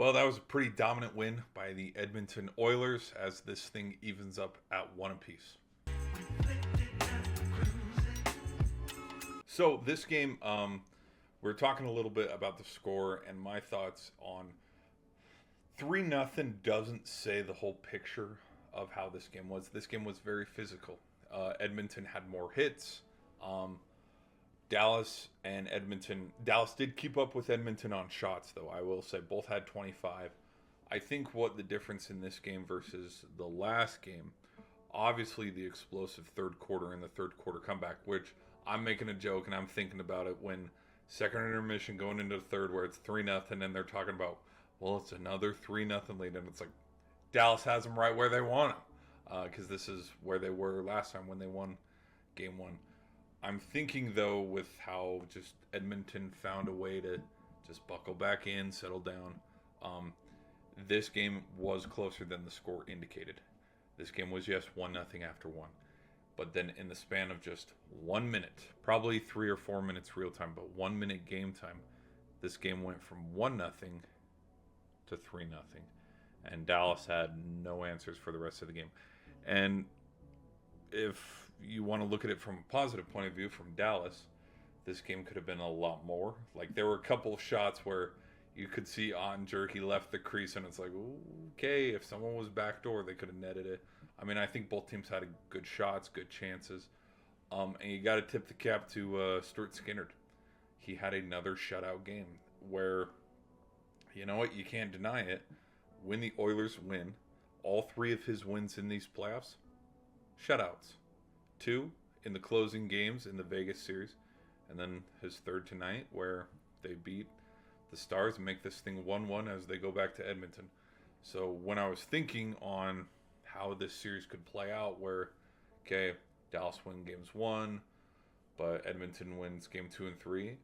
Well, that was a pretty dominant win by the Edmonton Oilers as this thing evens up at 1 apiece. So this game, we're talking a little bit about the score and my thoughts on 3-0 doesn't say the whole picture of how this game was. This game was very physical. Edmonton had more hits. Dallas did keep up with Edmonton on shots, though. I will say both had 25. I think what the difference in this game versus the last game, obviously the explosive third quarter and the third quarter comeback, which I'm making a joke and I'm thinking about it when second intermission going into the third where it's 3-0 and they're talking about, well, it's another 3-0 lead, and it's like Dallas has them right where they want them because this is where they were last time when they won game one. I'm thinking, though, with how just Edmonton found a way to just buckle back in, settle down, this game was closer than the score indicated. This game was, yes, 1-0 after one. But then in the span of just 1 minute, probably 3 or 4 minutes real time, but 1 minute game time, this game went from 1-0 to 3-0. And Dallas had no answers for the rest of the game. And if you want to look at it from a positive point of view from Dallas, this game could have been a lot more. Like, there were a couple of shots where you could see Ottinger, he left the crease, and it's like, okay, if someone was backdoor, they could have netted it. I mean, I think both teams had good shots, good chances. And you got to tip the cap to Stuart Skinner. He had another shutout game where, you know what, you can't deny it. When the Oilers win, all three of his wins in these playoffs, shutouts. 2 in the closing games in the Vegas series, and then his third tonight where they beat the Stars and make this thing 1-1 as they go back to Edmonton. So when I was thinking on how this series could play out where, okay, Dallas win games 1, but Edmonton wins game 2 and 3,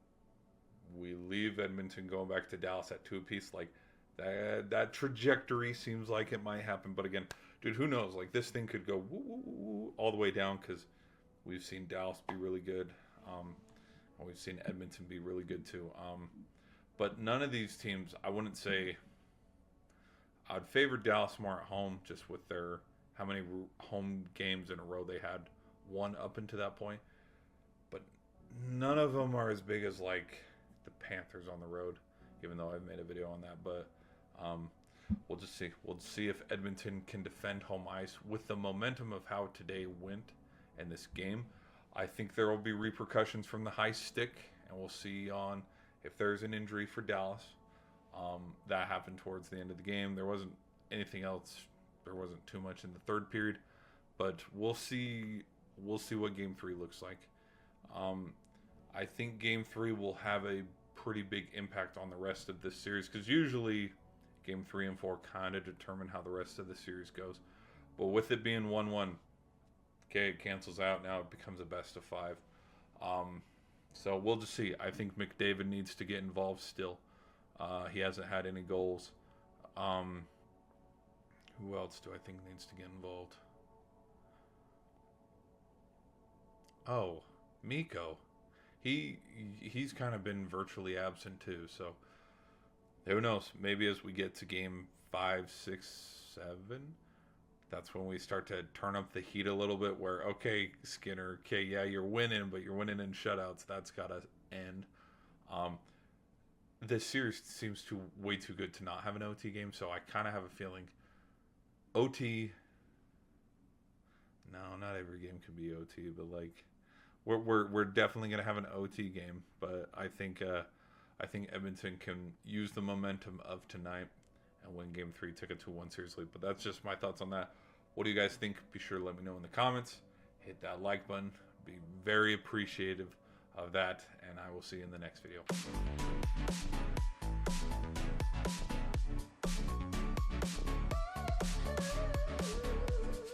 we leave Edmonton going back to Dallas at 2 apiece. Like, that trajectory seems like it might happen, but again, dude, who knows? Like, this thing could go all the way down because we've seen Dallas be really good. And we've seen Edmonton be really good too. But none of these teams, I wouldn't say I'd favor Dallas more at home just with their how many home games in a row they had won up until that point. But none of them are as big as like the Panthers on the road, even though I've made a video on that. But we'll just see. We'll see if Edmonton can defend home ice with the momentum of how today went in this game. I think there will be repercussions from the high stick, and we'll see on if there's an injury for Dallas. That happened towards the end of the game. There wasn't anything else. There wasn't too much in the third period, but we'll see. We'll see what Game 3 looks like. I think Game 3 will have a pretty big impact on the rest of this series because usually Game 3 and 4 kind of determine how the rest of the series goes. But with it being 1-1, okay, it cancels out. Now it becomes a best of 5. So we'll just see. I think McDavid needs to get involved still. He hasn't had any goals. Who else do I think needs to get involved? Oh, Mikko. He's kind of been virtually absent too. So who knows? Maybe as we get to game 5, 6, 7, that's when we start to turn up the heat a little bit where, okay, Skinner, okay, yeah, you're winning, but you're winning in shutouts. That's got to end. This series seems way too good to not have an OT game, so I kind of have a feeling OT. No, not every game can be OT, but like we're definitely gonna have an OT game. But I think Edmonton can use the momentum of tonight and win Game 3, take a 2-1 seriously. But that's just my thoughts on that. What do you guys think? Be sure to let me know in the comments. Hit that like button. Be very appreciative of that, and I will see you in the next video.